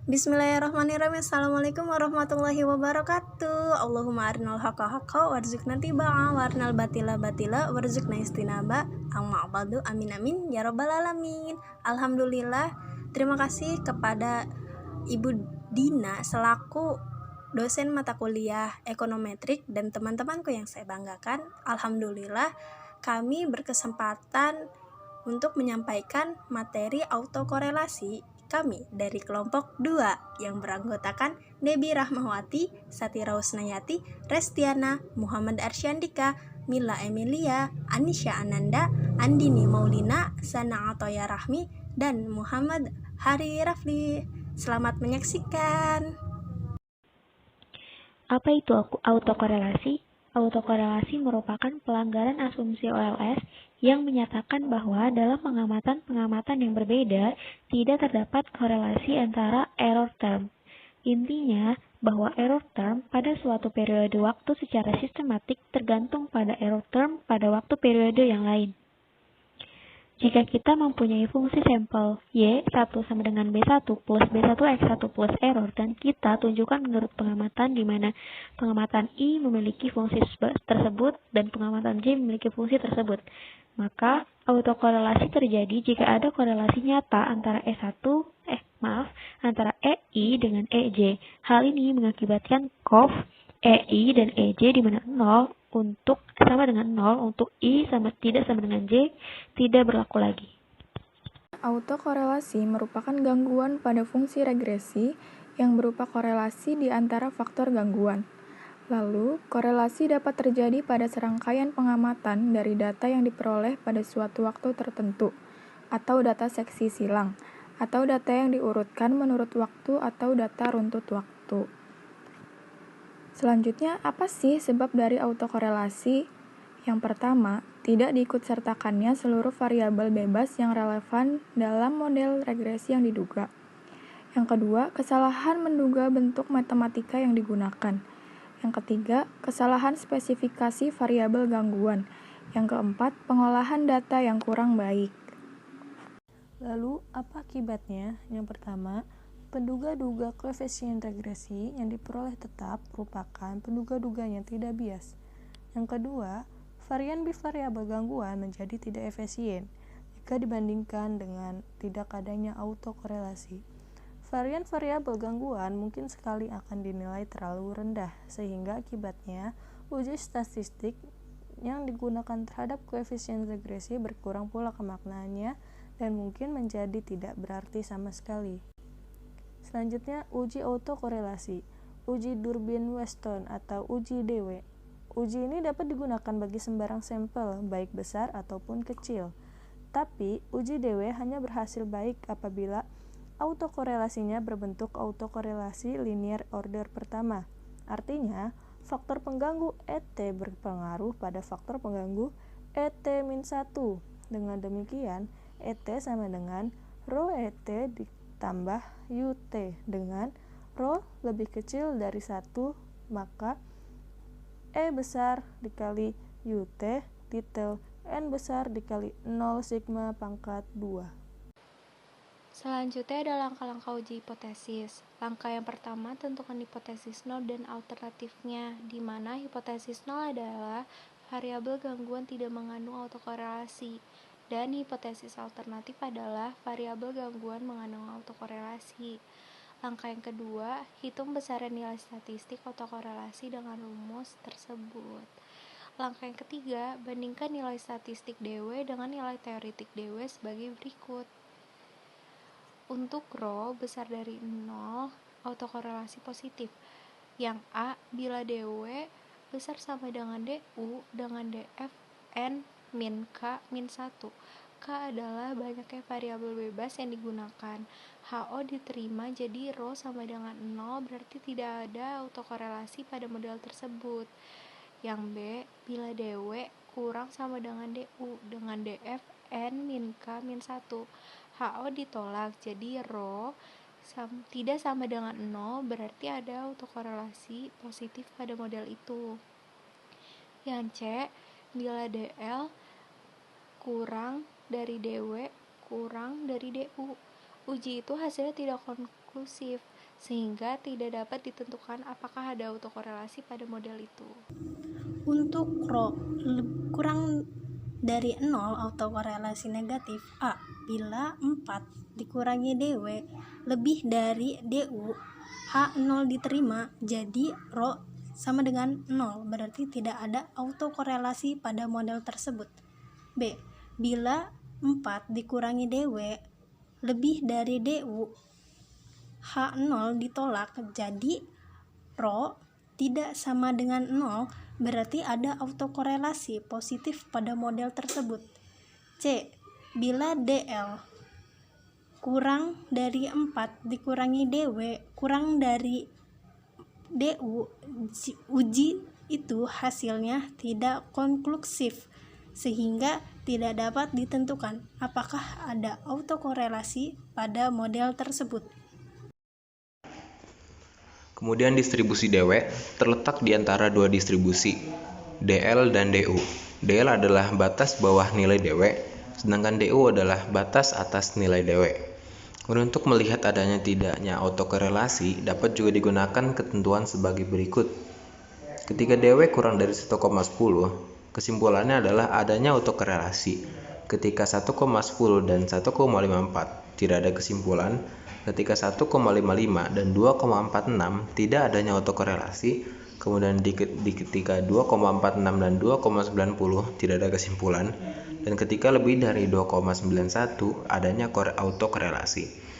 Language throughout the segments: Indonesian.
Bismillahirrahmanirrahim. Assalamualaikum warahmatullahi wabarakatuh. Allahumma arinal haqqa haqqa warzuqna tiba'a warnal batila batila warzuqna istinaba. Amma ba'du. Amin amin ya rabbal alamin. Alhamdulillah. Terima kasih kepada Ibu Dina selaku dosen mata kuliah ekonometrik dan teman-temanku yang saya banggakan. Alhamdulillah kami berkesempatan untuk menyampaikan materi autokorelasi kami dari kelompok 2 yang beranggotakan Debi Rahmawati, Satira Husnayati, Restiana, Muhammad Arsyandika, Mila Emilia, Anisha Ananda, Andini Maulina, Sana Atoya Rahmi, dan Muhammad Hari Rafli. Selamat menyaksikan. Apa itu autokorelasi? Autokorelasi merupakan pelanggaran asumsi OLS yang menyatakan bahwa dalam pengamatan yang berbeda tidak terdapat korelasi antara error term. Intinya, bahwa error term pada suatu periode waktu secara sistematik tergantung pada error term pada waktu periode yang lain. Jika kita mempunyai fungsi sampel Y1 sama dengan B1 plus B1X1 plus error dan kita tunjukkan menurut pengamatan di mana pengamatan I memiliki fungsi tersebut dan pengamatan J memiliki fungsi tersebut, maka autokorelasi terjadi jika ada korelasi nyata antara antara EI dengan EJ. Hal ini mengakibatkan COV EI dan EJ di mana 0 untuk sama dengan 0 untuk I tidak sama dengan J tidak berlaku lagi. Autokorelasi merupakan gangguan pada fungsi regresi yang berupa korelasi di antara faktor gangguan. Lalu, korelasi dapat terjadi pada serangkaian pengamatan dari data yang diperoleh pada suatu waktu tertentu, atau data seksi silang, atau data yang diurutkan menurut waktu atau data runtut waktu. Selanjutnya, apa sih sebab dari autokorelasi? Yang pertama, tidak diikutsertakannya seluruh variabel bebas yang relevan dalam model regresi yang diduga. Yang kedua, kesalahan menduga bentuk matematika yang digunakan. Yang ketiga, kesalahan spesifikasi variabel gangguan. Yang keempat, pengolahan data yang kurang baik. Lalu, apa akibatnya? Yang pertama, penduga-duga koefisien regresi yang diperoleh tetap merupakan penduga-duga yang tidak bias. Yang kedua, varian bivariabel gangguan menjadi tidak efisien jika dibandingkan dengan tidak adanya autokorelasi. Varian variabel gangguan mungkin sekali akan dinilai terlalu rendah, sehingga akibatnya uji statistik yang digunakan terhadap koefisien regresi berkurang pula kemaknaannya dan mungkin menjadi tidak berarti sama sekali. Selanjutnya, uji autokorelasi, uji Durbin-Weston atau uji DW. Uji ini dapat digunakan bagi sembarang sampel, baik besar ataupun kecil. Tapi, uji DW hanya berhasil baik apabila autokorelasinya berbentuk autokorelasi linear order pertama. Artinya, faktor pengganggu ET berpengaruh pada faktor pengganggu ET-1. Dengan demikian, ET sama dengan rho ET ditambah UT dengan rho lebih kecil dari 1, maka E besar dikali UT detail N besar dikali 0 sigma pangkat 2. Selanjutnya ada langkah-langkah uji hipotesis. Langkah yang pertama, tentukan hipotesis nol dan alternatifnya, di mana hipotesis nol adalah variabel gangguan tidak mengandung autokorelasi, dan hipotesis alternatif adalah variabel gangguan mengandung autokorelasi. Langkah yang kedua, hitung besaran nilai statistik autokorelasi dengan rumus tersebut. Langkah yang ketiga, bandingkan nilai statistik DW dengan nilai teoretik DW sebagai berikut. Untuk rho besar dari 0, autokorelasi positif. Yang A, bila DW besar sama dengan DU dengan DF N min K min 1. K adalah banyaknya variabel bebas yang digunakan. HO diterima, jadi rho sama dengan 0, berarti tidak ada autokorelasi pada model tersebut. Yang B, bila DW kurang sama dengan DU dengan DF N min K min 1. HO ditolak, jadi rho tidak sama dengan 0, berarti ada autokorelasi positif pada model itu. Yang C, bila DL kurang dari DW kurang dari DU. Uji itu hasilnya tidak konklusif, sehingga tidak dapat ditentukan apakah ada autokorelasi pada model itu. Untuk Rho kurang dari 0 autokorelasi negatif A. Bila 4 dikurangi DW lebih dari DU, H0 diterima, jadi Rho sama dengan 0, berarti tidak ada autokorelasi pada model tersebut. B. Bila 4 dikurangi DW lebih dari DU, H0 ditolak, jadi Rho tidak sama dengan 0, berarti ada autokorelasi positif pada model tersebut. C. Bila DL kurang dari 4 dikurangi DW kurang dari DU, uji itu hasilnya tidak konklusif, sehingga tidak dapat ditentukan apakah ada autokorelasi pada model tersebut. Kemudian distribusi DW terletak di antara dua distribusi, DL dan DU. DL adalah batas bawah nilai DW, sedangkan DU adalah batas atas nilai DW. Untuk melihat adanya tidaknya autokorelasi, dapat juga digunakan ketentuan sebagai berikut. Ketika DW kurang dari 1,10, kesimpulannya adalah adanya autokorelasi. Ketika 1,10 dan 1,54 tidak ada kesimpulan. Ketika 1,55 dan 2,46 tidak adanya autokorelasi. Kemudian di ketika 2,46 dan 2,90 tidak ada kesimpulan. Dan ketika lebih dari 2,91 adanya autokorelasi.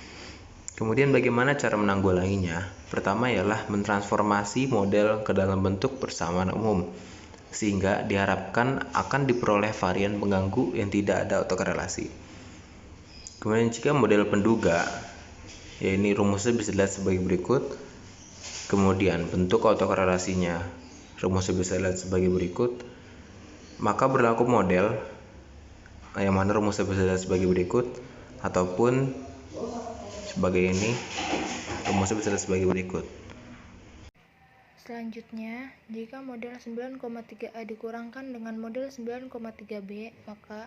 Kemudian bagaimana cara menanggulanginya? Pertama ialah mentransformasi model ke dalam bentuk persamaan umum, sehingga diharapkan akan diperoleh varian pengganggu yang tidak ada autokorelasi. Kemudian jika model penduga, ya ini rumusnya bisa dilihat sebagai berikut. Kemudian bentuk autokorelasinya, rumusnya bisa dilihat sebagai berikut. Maka berlaku model yang mana rumusnya bisa dilihat sebagai berikut, ataupun sebagai ini, rumusnya bisa dilihat sebagai berikut. Selanjutnya, jika model 9,3A dikurangkan dengan model 9,3B, maka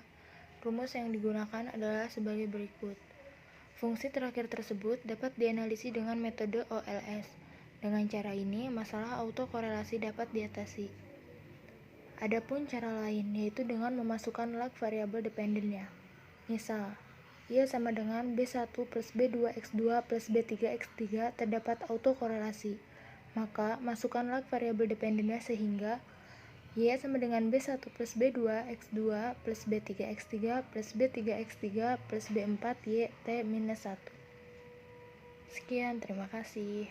rumus yang digunakan adalah sebagai berikut. Fungsi terakhir tersebut dapat dianalisis dengan metode OLS. Dengan cara ini, masalah autokorelasi dapat diatasi. Adapun cara lain, yaitu dengan memasukkan lag variabel dependennya. Misal, Y sama dengan B1 plus B2 X2 plus B3 X3 terdapat autokorelasi. Maka, masukkan lag variabel dependennya sehingga Y sama dengan B1 plus B2 X2 plus B3 X3 plus B3 X3 plus B4 YT minus 1. Sekian, terima kasih.